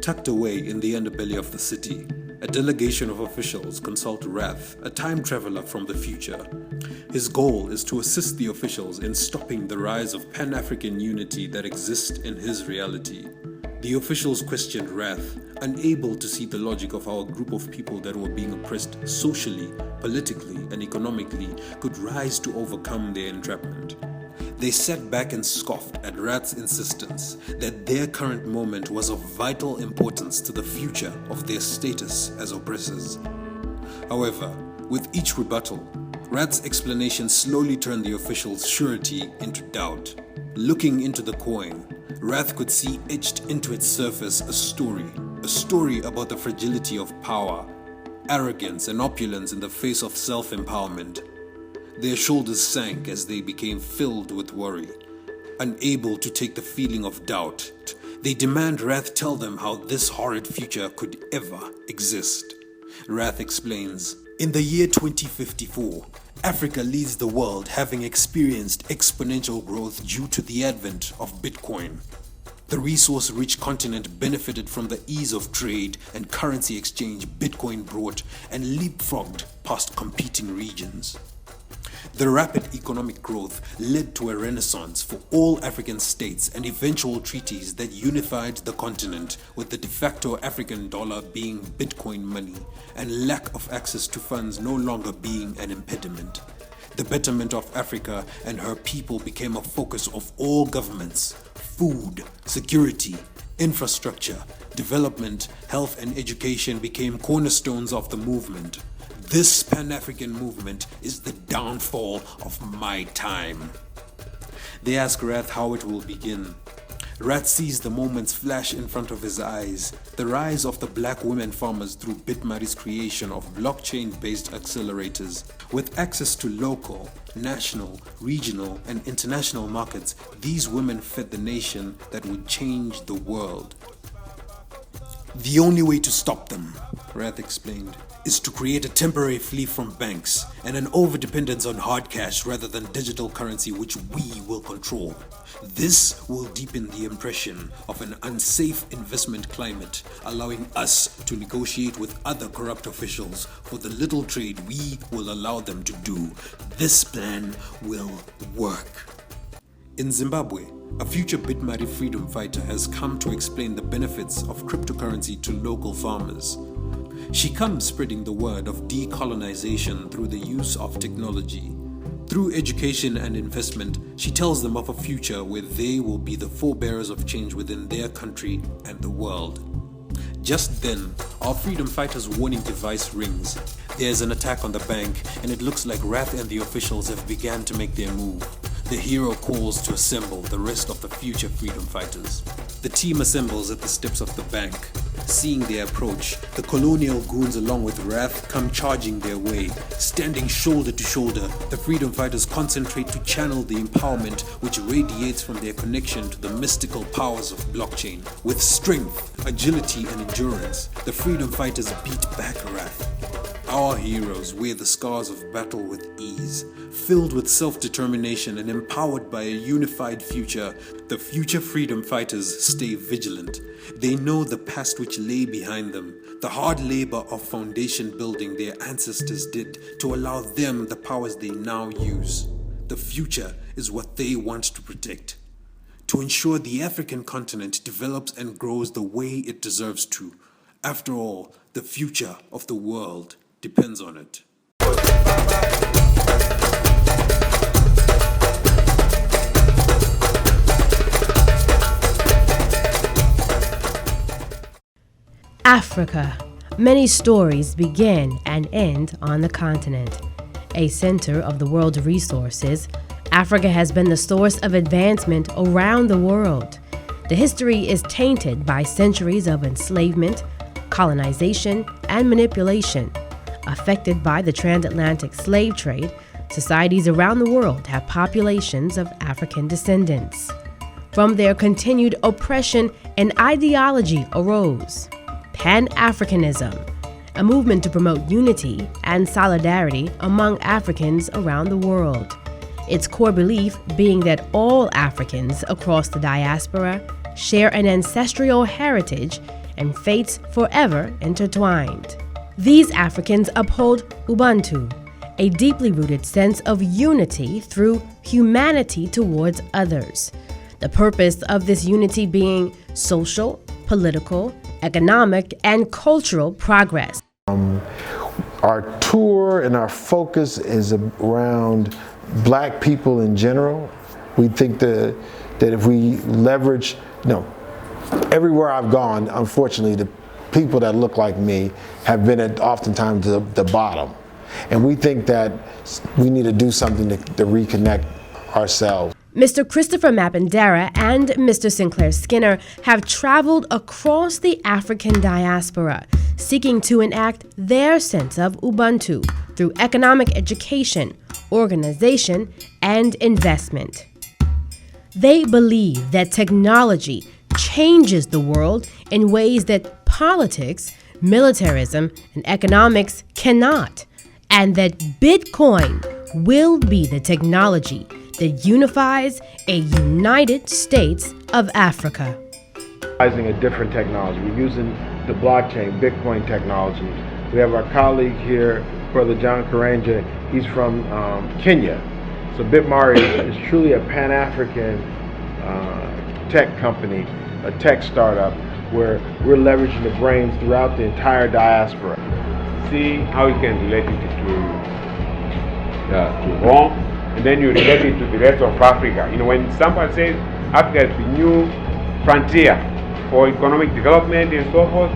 Tucked away in the underbelly of the city, a delegation of officials consult Rath, a time traveler from the future. His goal is to assist the officials in stopping the rise of pan-African unity that exists in his reality. The officials questioned Rath, unable to see the logic of how a group of people that were being oppressed socially, politically, and economically could rise to overcome their entrapment. They sat back and scoffed at Rath's insistence that their current moment was of vital importance to the future of their status as oppressors. However, with each rebuttal, Rath's explanation slowly turned the officials' surety into doubt. Looking into the coin, Rath could see etched into its surface a story about the fragility of power, arrogance, and opulence in the face of self-empowerment. Their shoulders sank as they became filled with worry. Unable to take the feeling of doubt, they demand Rath tell them how this horrid future could ever exist. Rath explains, "In the year 2054, Africa leads the world, having experienced exponential growth due to the advent of Bitcoin. The resource-rich continent benefited from the ease of trade and currency exchange Bitcoin brought and leapfrogged past competing regions. The rapid economic growth led to a renaissance for all African states and eventual treaties that unified the continent, with the de facto African dollar being Bitcoin money and lack of access to funds no longer being an impediment. The betterment of Africa and her people became a focus of all governments. Food, security, infrastructure, development, health, and education became cornerstones of the movement. This Pan-African movement is the downfall of my time." They ask Rath how it will begin. Rath sees the moments flash in front of his eyes: the rise of the black women farmers through BitMari's creation of blockchain-based accelerators. With access to local, national, regional, and international markets, these women fed the nation that would change the world. "The only way to stop them," Rath explained, "is to create a temporary flee from banks and an overdependence on hard cash rather than digital currency which we will control. This will deepen the impression of an unsafe investment climate, allowing us to negotiate with other corrupt officials for the little trade we will allow them to do. This plan will work." In Zimbabwe, a future BitMari freedom fighter has come to explain the benefits of cryptocurrency to local farmers. She comes spreading the word of decolonization through the use of technology. Through education and investment, she tells them of a future where they will be the forebearers of change within their country and the world. Just then, our freedom fighter's warning device rings. There's an attack on the bank, and it looks like Rath and the officials have begun to make their move. The hero calls to assemble the rest of the future freedom fighters. The team assembles at the steps of the bank. Seeing their approach, the colonial goons along with Rath come charging their way. Standing shoulder to shoulder, the freedom fighters concentrate to channel the empowerment which radiates from their connection to the mystical powers of blockchain. With strength, agility, and endurance, the freedom fighters beat back Rath. Our heroes wear the scars of battle with ease. Filled with self-determination and empowered by a unified future, the future freedom fighters stay vigilant. They know the past which lay behind them, the hard labor of foundation building their ancestors did to allow them the powers they now use. The future is what they want to protect, to ensure the African continent develops and grows the way it deserves to. After all, the future of the world depends on it. Africa. Many stories begin and end on the continent. A center of the world's resources, Africa has been the source of advancement around the world. The history is tainted by centuries of enslavement, colonization, and manipulation. Affected by the transatlantic slave trade, societies around the world have populations of African descendants. From their continued oppression, an ideology arose: pan-africanism, a movement to promote unity and solidarity among Africans around the world. Its core belief being that all Africans across the diaspora share an ancestral heritage and fates forever intertwined. These Africans uphold Ubuntu, a deeply rooted sense of unity through humanity towards others. The purpose of this unity being social, political, economic, and cultural progress. Our tour and our focus is around Black people in general. We think that if we leverage, everywhere I've gone, unfortunately, the people that look like me have been at oftentimes the bottom. And we think that we need to do something to reconnect ourselves. Mr. Christopher Mapindera and Mr. Sinclair Skinner have traveled across the African diaspora, seeking to enact their sense of Ubuntu through economic education, organization, and investment. They believe that technology changes the world in ways that politics, militarism, and economics cannot, and that Bitcoin will be the technology that unifies a United States of Africa. Using a different technology. We're using the blockchain, Bitcoin technology. We have our colleague here, Brother John Karanja. He's from Kenya. So BitMari is truly a pan-African tech company, a tech startup, where we're leveraging the brains throughout the entire diaspora. See how you can relate it to Rome, and then you relate it to the rest of Africa. When somebody says Africa is the new frontier for economic development and so forth,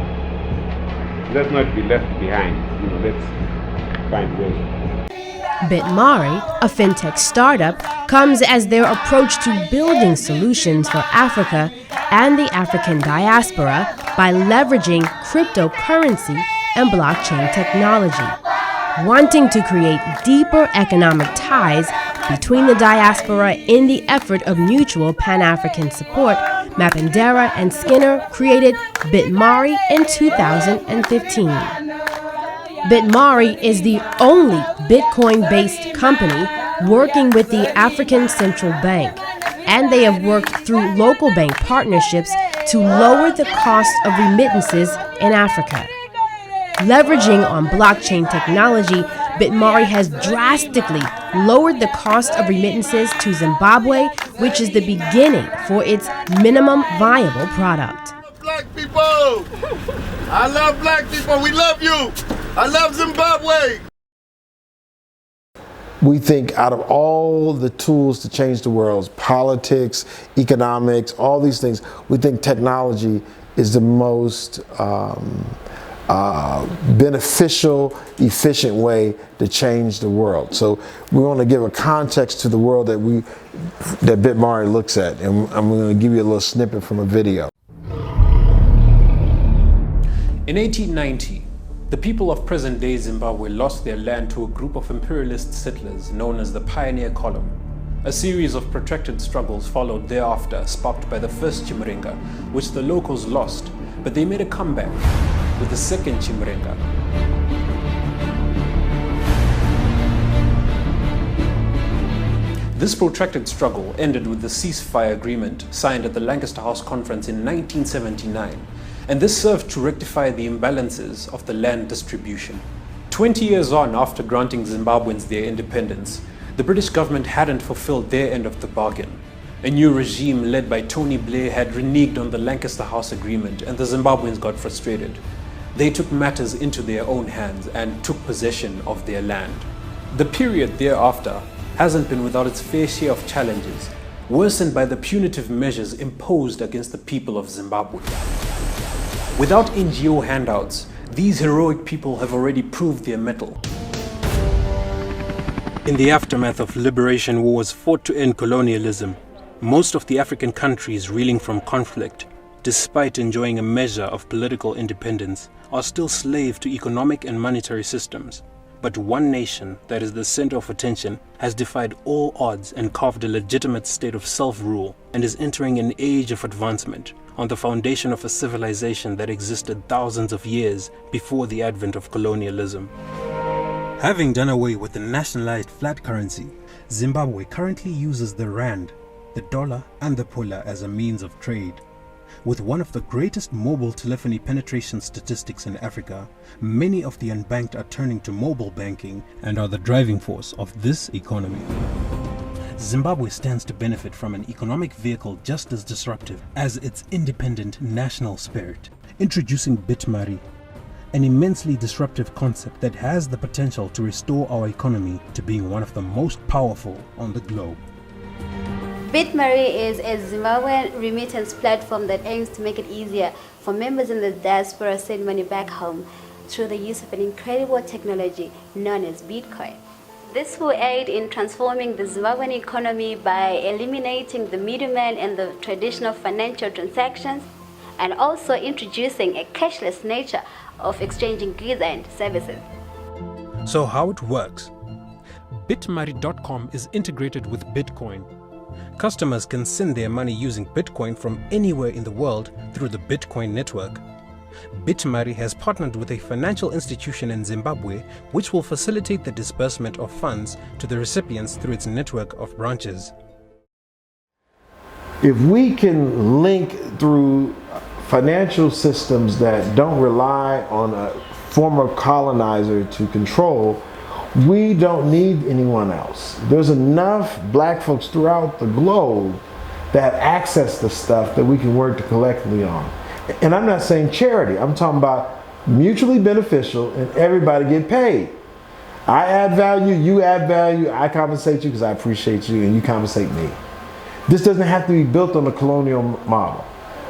let's not be left behind. Let's find ways. BitMari, a fintech startup, comes as their approach to building solutions for Africa and the African diaspora by leveraging cryptocurrency and blockchain technology. Wanting to create deeper economic ties between the diaspora in the effort of mutual Pan-African support, Mapindera and Skinner created BitMari in 2015. BitMari is the only Bitcoin-based company working with the African Central Bank, and they have worked through local bank partnerships to lower the cost of remittances in Africa. Leveraging on blockchain technology, BitMari has drastically lowered the cost of remittances to Zimbabwe, which is the beginning for its minimum viable product. Black people! I love black people. We love you. I love Zimbabwe. We think out of all the tools to change the world, politics, economics, all these things, we think technology is the most beneficial, efficient way to change the world. So we want to give a context to the world that BitMari looks at, and I'm going to give you a little snippet from a video. In 1890, the people of present-day Zimbabwe lost their land to a group of imperialist settlers known as the Pioneer Column. A series of protracted struggles followed thereafter, sparked by the first Chimurenga, which the locals lost, but they made a comeback with the second Chimurenga. This protracted struggle ended with the ceasefire agreement signed at the Lancaster House Conference in 1979, and this served to rectify the imbalances of the land distribution. 20 years on after granting Zimbabweans their independence, the British government hadn't fulfilled their end of the bargain. A new regime led by Tony Blair had reneged on the Lancaster House Agreement, and the Zimbabweans got frustrated. They took matters into their own hands and took possession of their land. The period thereafter hasn't been without its fair share of challenges, worsened by the punitive measures imposed against the people of Zimbabwe. Without NGO handouts, these heroic people have already proved their mettle. In the aftermath of liberation wars fought to end colonialism, most of the African countries reeling from conflict, despite enjoying a measure of political independence, are still slave to economic and monetary systems. But one nation that is the center of attention has defied all odds and carved a legitimate state of self-rule and is entering an age of advancement on the foundation of a civilization that existed thousands of years before the advent of colonialism. Having done away with the nationalized flat currency, Zimbabwe currently uses the rand, the dollar and the pula as a means of trade. With one of the greatest mobile telephony penetration statistics in Africa, many of the unbanked are turning to mobile banking and are the driving force of this economy. Zimbabwe stands to benefit from an economic vehicle just as disruptive as its independent national spirit. Introducing BitMari, an immensely disruptive concept that has the potential to restore our economy to being one of the most powerful on the globe. BitMari is a Zimbabwean remittance platform that aims to make it easier for members in the diaspora to send money back home through the use of an incredible technology known as Bitcoin. This will aid in transforming the Zimbabwean economy by eliminating the middleman and the traditional financial transactions, and also introducing a cashless nature of exchanging goods and services. So how it works? BitMari.com is integrated with Bitcoin. Customers can send their money using Bitcoin from anywhere in the world through the Bitcoin network. BitMari has partnered with a financial institution in Zimbabwe which will facilitate the disbursement of funds to the recipients through its network of branches. If we can link through financial systems that don't rely on a former colonizer to control, we don't need anyone else. There's enough black folks throughout the globe that have access to stuff that we can work collectively on. And I'm not saying charity, I'm talking about mutually beneficial and everybody get paid. I add value, you add value, I compensate you because I appreciate you and you compensate me. This doesn't have to be built on the colonial model.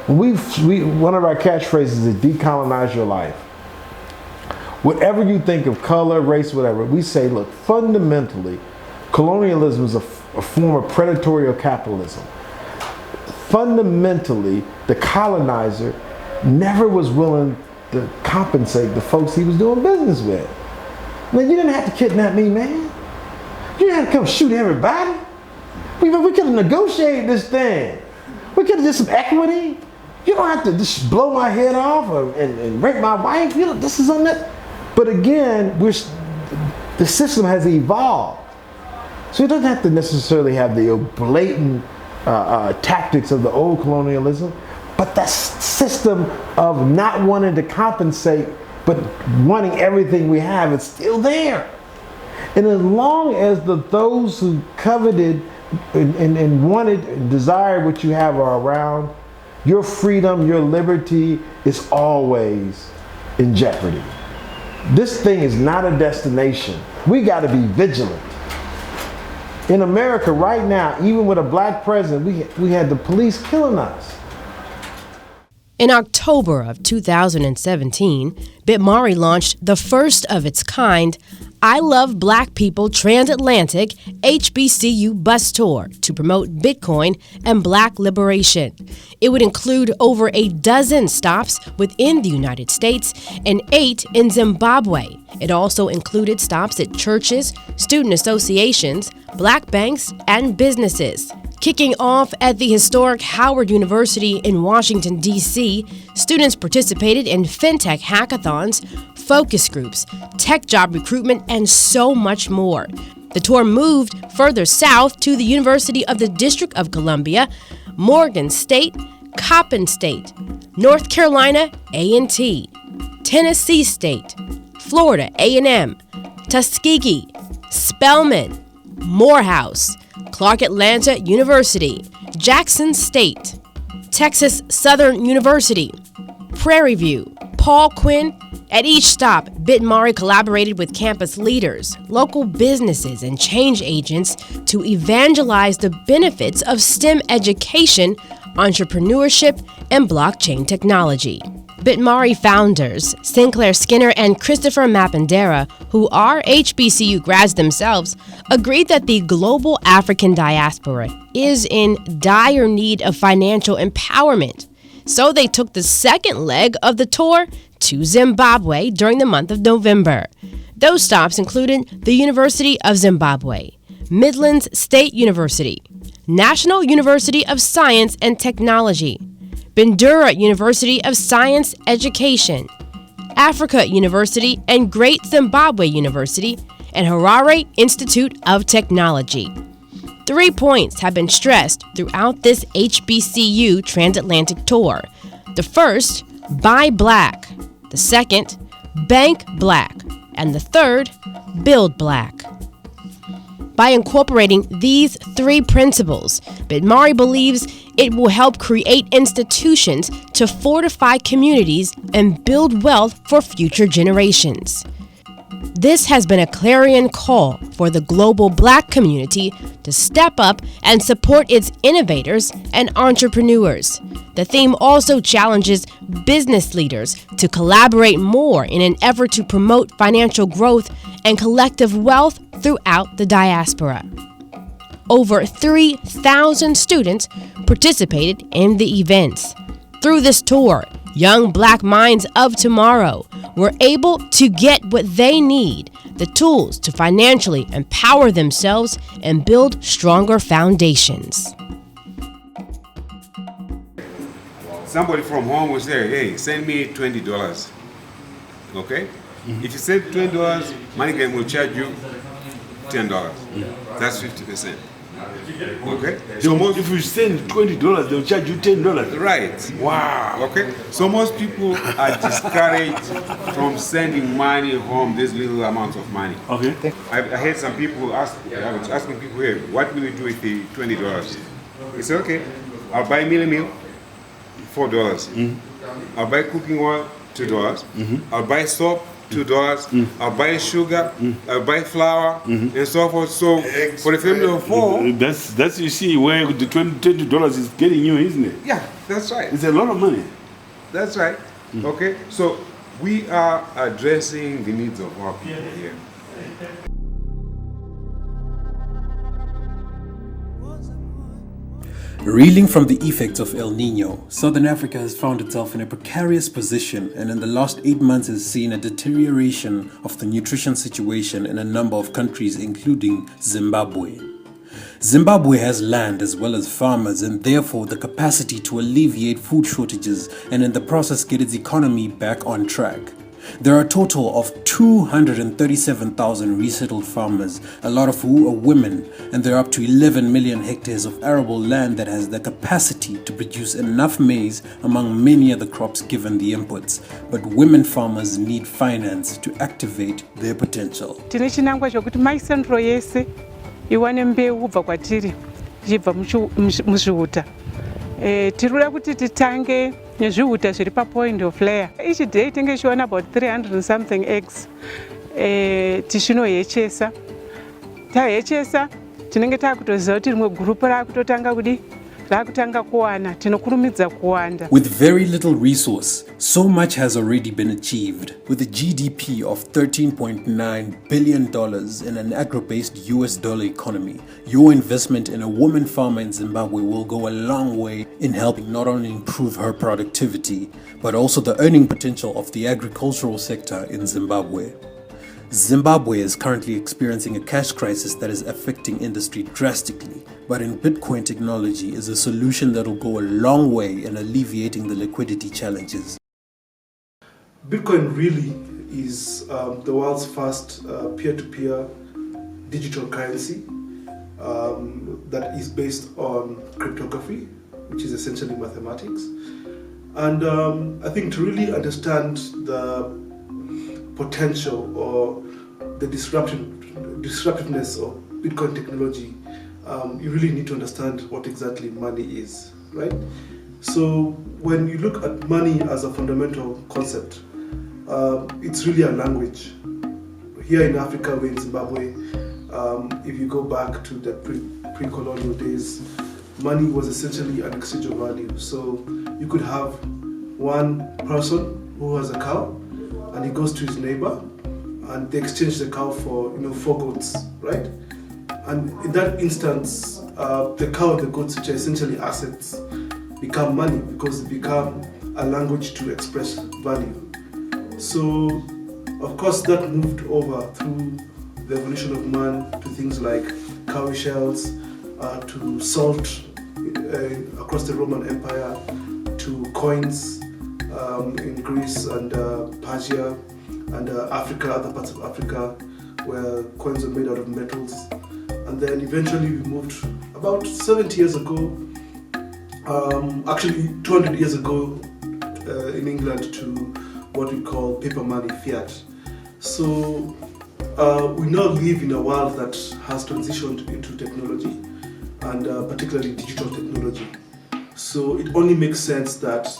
One of our catchphrases is decolonize your life. Whatever you think of color, race, whatever, we say, look, fundamentally, colonialism is a form of predatory capitalism. Fundamentally, the colonizer never was willing to compensate the folks he was doing business with. Man, you didn't have to kidnap me, man. You didn't have to come shoot everybody. We could have negotiated this thing. We could have did some equity. You don't have to just blow my head off and rape my wife. You know, this is on that. But again, the system has evolved. So it doesn't have to necessarily have the blatant tactics of the old colonialism, but that system of not wanting to compensate, but wanting everything we have, it's still there. And as long as those who coveted and wanted and desired what you have are around, your freedom, your liberty is always in jeopardy. This thing is not a destination. We got to be vigilant. In America right now, even with a black president, we had the police killing us. In October of 2017, BitMari launched the first of its kind I Love Black People Transatlantic HBCU bus tour to promote Bitcoin and Black liberation. It would include over a dozen stops within the United States and 8 in Zimbabwe. It also included stops at churches, student associations, black banks, and businesses. Kicking off at the historic Howard University in Washington, D.C., students participated in Fintech hackathons, focus groups, tech job recruitment, and so much more. The tour moved further south to the University of the District of Columbia, Morgan State, Coppin State, North Carolina A&T, Tennessee State, Florida A&M, Tuskegee, Spelman, Morehouse, Clark Atlanta University, Jackson State, Texas Southern University, Prairie View, Paul Quinn. At each stop, BitMari collaborated with campus leaders, local businesses, and change agents to evangelize the benefits of STEM education, entrepreneurship, and blockchain technology. BitMari founders Sinclair Skinner and Christopher Mapindera, who are HBCU grads themselves, agreed that the global African diaspora is in dire need of financial empowerment. So they took the second leg of the tour to Zimbabwe during the month of November. Those stops included the University of Zimbabwe, Midlands State University, National University of Science and Technology, Bandura University of Science Education, Africa University and Great Zimbabwe University, and Harare Institute of Technology. 3 points have been stressed throughout this HBCU Transatlantic tour. The first, buy black. The second, bank black. And the third, build black. By incorporating these three principles, BitMari believes it will help create institutions to fortify communities and build wealth for future generations. This has been a clarion call for the global Black community to step up and support its innovators and entrepreneurs. The theme also challenges business leaders to collaborate more in an effort to promote financial growth and collective wealth throughout the diaspora. Over 3,000 students participated in the events. Through this tour, young Black minds of tomorrow were able to get what they need, the tools to financially empower themselves and build stronger foundations. Somebody from home will say, hey, send me $20. Okay? If you send $20, MoneyGram will charge you $10. That's 50%. Okay? So if you send $20, they'll charge you $10. Right. Wow. Okay? So most people are discouraged from sending money home, these little amounts of money. Okay. I heard some people asking people here, what will you do with the $20? They say, okay, I'll buy meal, $4. I'll buy cooking oil, $2. I'll buy soap, $2. I'll buy sugar, I'll buy flour, and so forth. So for the family of four, That's you see where the $20 is getting you, isn't it? yeah, that's right. It's a lot of money. That's right. Okay, so we are addressing the needs of our people here. Reeling from the effects of El Nino, Southern Africa has found itself in a precarious position and in the last 8 months has seen a deterioration of the nutrition situation in a number of countries including Zimbabwe. Zimbabwe has land as well as farmers and therefore the capacity to alleviate food shortages and in the process get its economy back on track. There are a total of 237,000 resettled farmers, a lot of who are women, and there are up to 11 million hectares of arable land that has the capacity to produce enough maize among many other crops given the inputs. But women farmers need finance to activate their potential. Tine chinangwa chokuti maisandro yese iwane mbeu ubva kwatiri ichibva muzvihuta. Tirikuda kuti titange nezvihuta zviri papoint of layer. Each day tinge chiwana about 300 and something eggs. Tichinohechesa. Tahechesa tinenge takutoziva kuti rimwe gurupu rakutotanga kudi rakutanga kuwana tinokurumidza kuwanda. With very little resource, so much has already been achieved. With a GDP of $13.9 billion in an agro-based US dollar economy, your investment in a woman farmer in Zimbabwe will go a long way in helping not only improve her productivity, but also the earning potential of the agricultural sector in Zimbabwe. Zimbabwe is currently experiencing a cash crisis that is affecting industry drastically, but in Bitcoin technology is a solution that will go a long way in alleviating the liquidity challenges. Bitcoin really is the world's first peer-to-peer digital currency that is based on cryptography, which is essentially mathematics. And I think to really understand the potential or the disruptiveness of Bitcoin technology, you really need to understand what exactly money is, right? So when you look at money as a fundamental concept, it's really a language. Here in Africa, we're in Zimbabwe, if you go back to the pre-colonial days, money was essentially an exchange of value. So you could have one person who has a cow, and he goes to his neighbor, and they exchange the cow for 4 goats, right? And in that instance, the cow and the goats, which are essentially assets, become money because they become a language to express value. So, of course, that moved over through the evolution of man to things like cowrie shells, to salt across the Roman Empire, to coins in Greece and Persia and Africa, other parts of Africa, where coins were made out of metals. And then eventually we moved about 70 years ago, actually 200 years ago, in England to what we call paper money, fiat. So we now live in a world that has transitioned into technology, and particularly digital technology. So it only makes sense that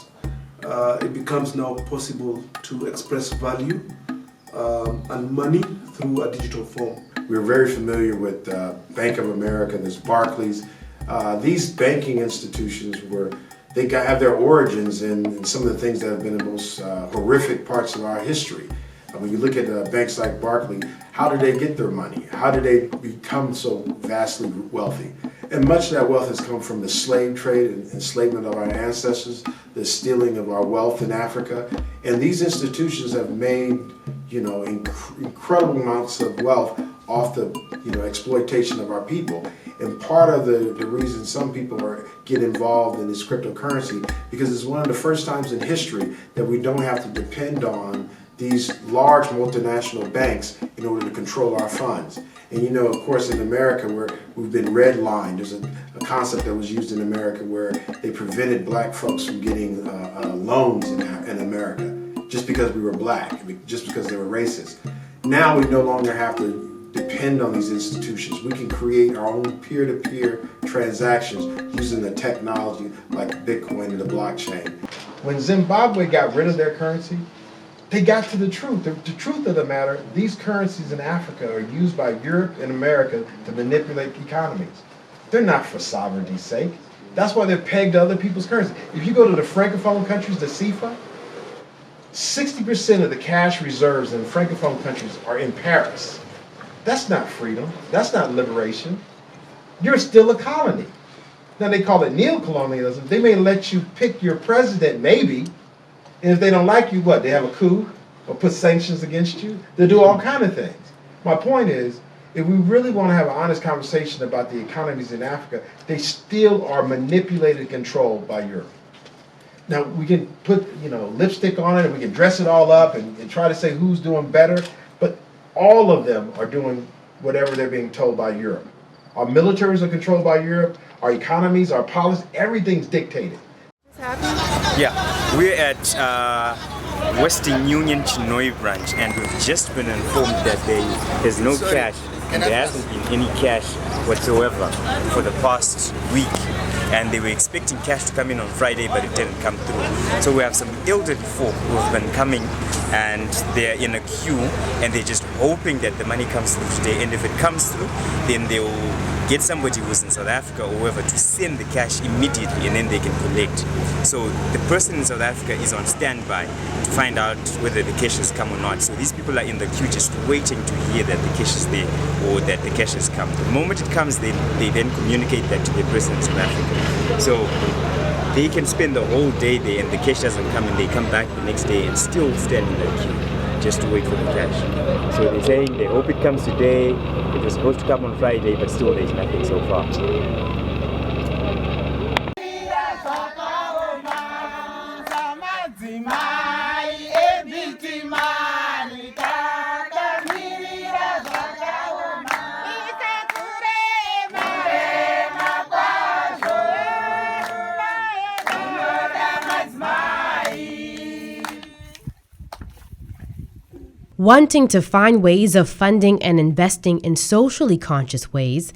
it becomes now possible to express value and money through a digital form. We're very familiar with Bank of America, there's Barclays. These banking institutions have their origins in some of the things that have been the most horrific parts of our history. When you look at banks like Barclays, how did they get their money? How did they become so vastly wealthy? And much of that wealth has come from the slave trade and enslavement of our ancestors, the stealing of our wealth in Africa. And these institutions have made, incredible amounts of wealth off the, exploitation of our people. And part of the reason some people get involved in this cryptocurrency, because it's one of the first times in history that we don't have to depend on these large multinational banks in order to control our funds. And of course in America we've been redlined. There's a concept that was used in America where they prevented black folks from getting loans in America just because we were black, just because they were racist. Now we no longer have to depend on these institutions. We can create our own peer-to-peer transactions using the technology like Bitcoin and the blockchain. When Zimbabwe got rid of their currency, they got to the truth. The truth of the matter, these currencies in Africa are used by Europe and America to manipulate economies. They're not for sovereignty's sake. That's why they're pegged to other people's currency. If you go to the Francophone countries, the CFA, 60% of the cash reserves in Francophone countries are in Paris. That's not freedom. That's not liberation. You're still a colony. Now they call it neocolonialism. They may let you pick your president, maybe, and if they don't like you, what? They have a coup or put sanctions against you? They'll do all kinds of things. My point is, if we really want to have an honest conversation about the economies in Africa, they still are manipulated and controlled by Europe. Now, we can put lipstick on it and we can dress it all up and try to say who's doing better, but all of them are doing whatever they're being told by Europe. Our militaries are controlled by Europe, our economies, our policies, everything's dictated. Yeah, we're at Western Union Chinoi branch, and we've just been informed that there's no cash, and there hasn't been any cash whatsoever for the past week. And they were expecting cash to come in on Friday, but it didn't come through. So we have some elderly folk who have been coming, and they're in a queue, and they're just hoping that the money comes through today. And if it comes through, then they'll get somebody who's in South Africa or whoever to send the cash immediately, and then they can collect. So the person in South Africa is on standby to find out whether the cash has come or not. So these people are in the queue just waiting to hear that the cash is there or that the cash has come. The moment it comes, they then communicate that to the person in South Africa. So they can spend the whole day there and the cash doesn't come, and they come back the next day and still stand in that queue just to wait for the cash. So they're saying they hope it comes today. It was supposed to come on Friday, but still there's nothing so far. Wanting to find ways of funding and investing in socially conscious ways,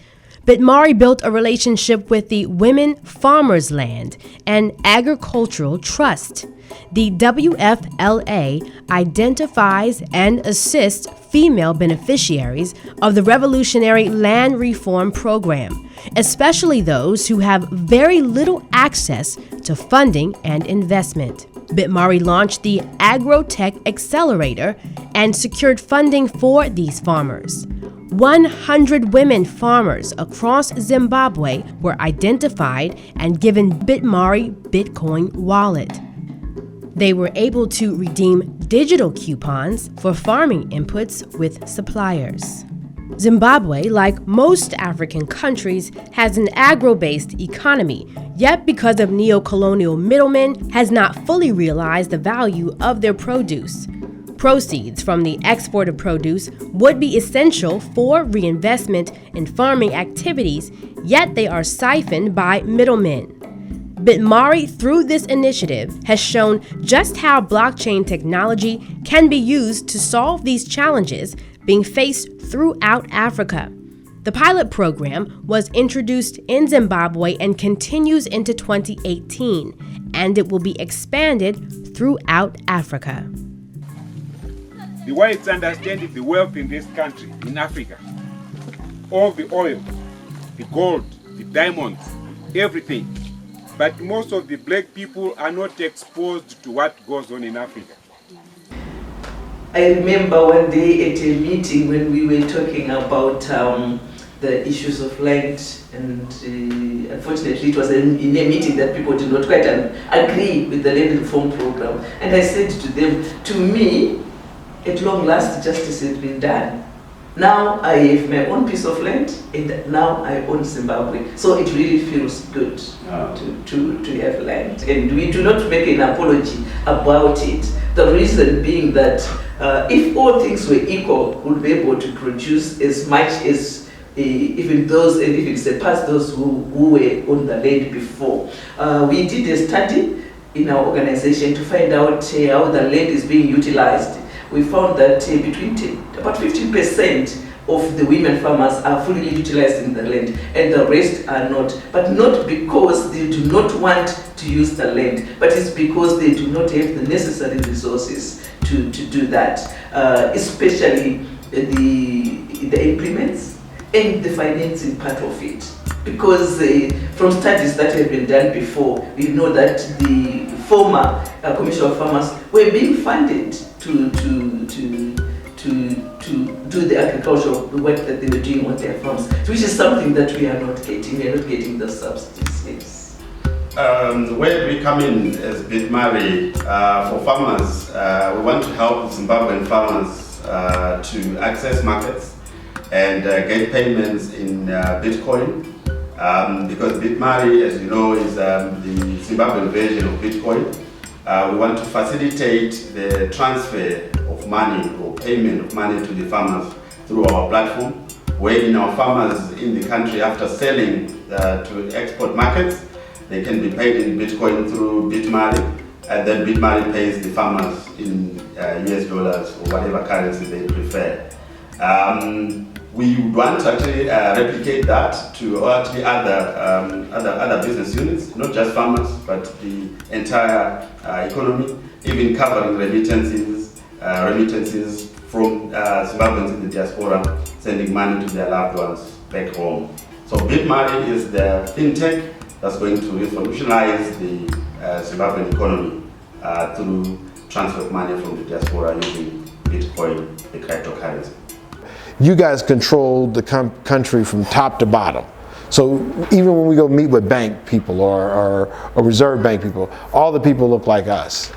BitMari built a relationship with the Women Farmers Land and Agricultural Trust. The WFLA identifies and assists female beneficiaries of the Revolutionary Land Reform Program, especially those who have very little access to funding and investment. BitMari launched the Agrotech Accelerator and secured funding for these farmers. 100 women farmers across Zimbabwe were identified and given BitMari Bitcoin wallet. They were able to redeem digital coupons for farming inputs with suppliers. Zimbabwe, like most African countries, has an agro-based economy, yet because of neocolonial middlemen, has not fully realized the value of their produce. Proceeds from the export of produce would be essential for reinvestment in farming activities, yet they are siphoned by middlemen. BitMari, through this initiative, has shown just how blockchain technology can be used to solve these challenges being faced throughout Africa. The pilot program was introduced in Zimbabwe and continues into 2018, and it will be expanded throughout Africa. The whites understand the wealth in this country, in Africa. All the oil, the gold, the diamonds, everything. But most of the black people are not exposed to what goes on in Africa. I remember one day at a meeting when we were talking about the issues of land, and unfortunately it was in a meeting that people did not quite agree with the land reform program. And I said to them, to me, at long last, justice has been done. Now I have my own piece of land, and now I own Zimbabwe. So it really feels good to have land. And we do not make an apology about it. The reason being that if all things were equal, we would be able to produce as much as even those, and even surpass those who were on the land before. We did a study in our organization to find out how the land is being utilized. We found that about 15% of the women farmers are fully utilizing the land, and the rest are not. But not because they do not want to use the land, but it's because they do not have the necessary resources to do that, especially the implements and the financing part of it. Because from studies that have been done before, we know that the former commercial farmers were being funded to do the agricultural work that they were doing on their farms, which is something that we are not getting. We are not getting the subsidies. Where we come in as BitMari for farmers, we want to help Zimbabwean farmers to access markets and get payments in Bitcoin. Because BitMari, as you know, is the Zimbabwean version of Bitcoin. We want to facilitate the transfer of money or payment of money to the farmers through our platform, wherein our farmers in the country, after selling to export markets, they can be paid in Bitcoin through BitMari, and then BitMari pays the farmers in US dollars or whatever currency they prefer. We would want to actually replicate that to actually other business units, not just farmers, but the entire economy, even covering remittances from Zimbabweans in the diaspora, sending money to their loved ones back home. So BitMari is the Fintech that's going to revolutionize the Zimbabwean economy through transfer of money from the diaspora using Bitcoin, the cryptocurrency. You guys control the country from top to bottom. So even when we go meet with bank people or reserve bank people, all the people look like us.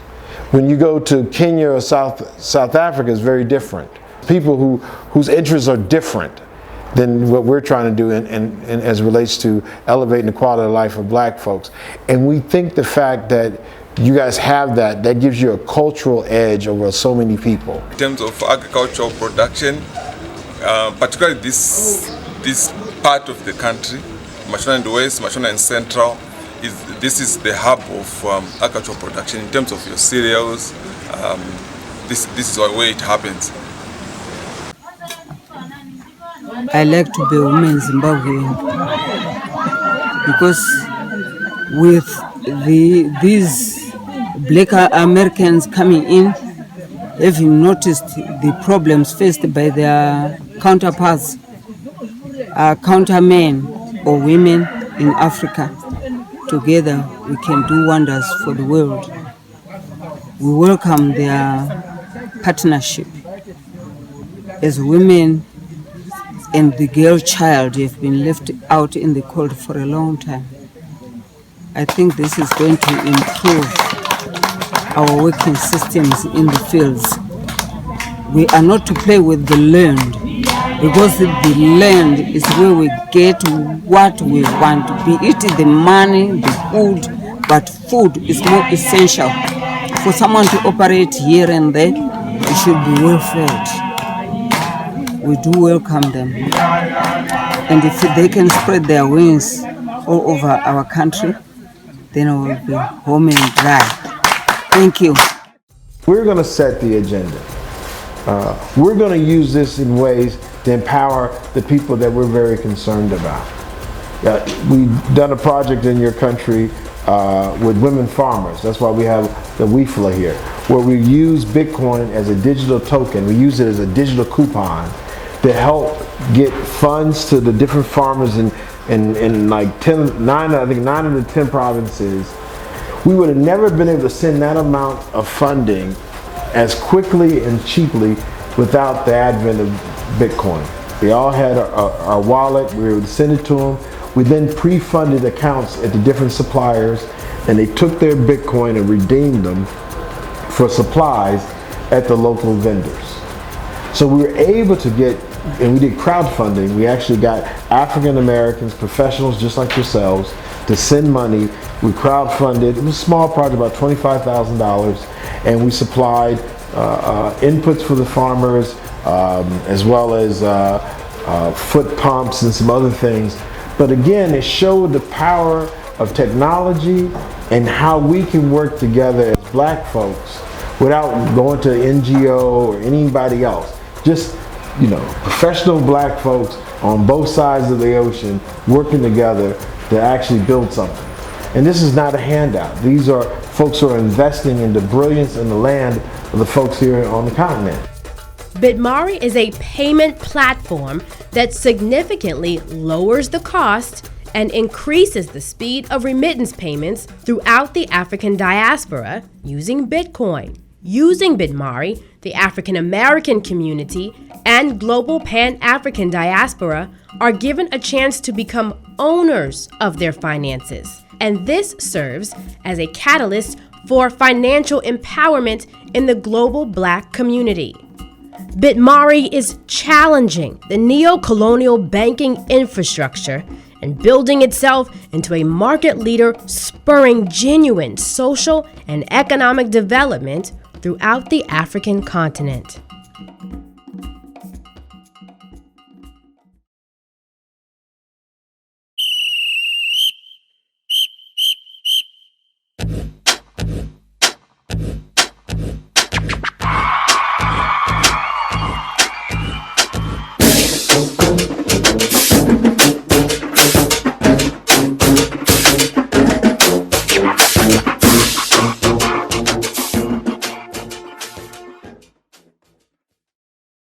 When you go to Kenya or South Africa, it's very different. People whose interests are different than what we're trying to do and as it relates to elevating the quality of life of black folks. And we think the fact that you guys have that gives you a cultural edge over so many people. In terms of agricultural production, particularly this part of the country, Mashona and West, Mashona and Central, this is the hub of agricultural production in terms of your cereals. This is where it happens. I like to be a woman in Zimbabwe because with these black Americans coming in, having noticed the problems faced by their counterparts, countermen or women in Africa, together we can do wonders for the world. We welcome their partnership. As women and the girl child have been left out in the cold for a long time. I think this is going to improve our working systems in the fields. We are not to play with the land, because the land is where we get what we want, be it the money, the food, but food is more essential. For someone to operate here and there, it should be well fed. We do welcome them. And if they can spread their wings all over our country, then I will be home and dry. Thank you. We're going to set the agenda. We're going to use this in ways to empower the people that we're very concerned about. We've done a project in your country with women farmers. That's why we have the WIFLA here, where we use Bitcoin as a digital token. We use it as a digital coupon to help get funds to the different farmers in like 9 of the 10 provinces. We would have never been able to send that amount of funding as quickly and cheaply without the advent of Bitcoin. They all had our wallet. We would send it to them. We then pre-funded accounts at the different suppliers, and they took their Bitcoin and redeemed them for supplies at the local vendors. So we were able to get, and we did crowdfunding. We actually got African Americans, professionals just like yourselves, to send money. We crowdfunded. It was a small project, about $25,000, and we supplied inputs for the farmers, as well as foot pumps and some other things. But again, it showed the power of technology and how we can work together as black folks without going to NGO or anybody else. Just, professional black folks on both sides of the ocean working together to actually build something. And this is not a handout. These are folks who are investing in the brilliance and the land of the folks here on the continent. BitMari is a payment platform that significantly lowers the cost and increases the speed of remittance payments throughout the African diaspora using Bitcoin. Using BitMari, the African American community and global pan-African diaspora are given a chance to become owners of their finances. And this serves as a catalyst for financial empowerment in the global Black community. BitMari is challenging the neo-colonial banking infrastructure and building itself into a market leader, spurring genuine social and economic development throughout the African continent.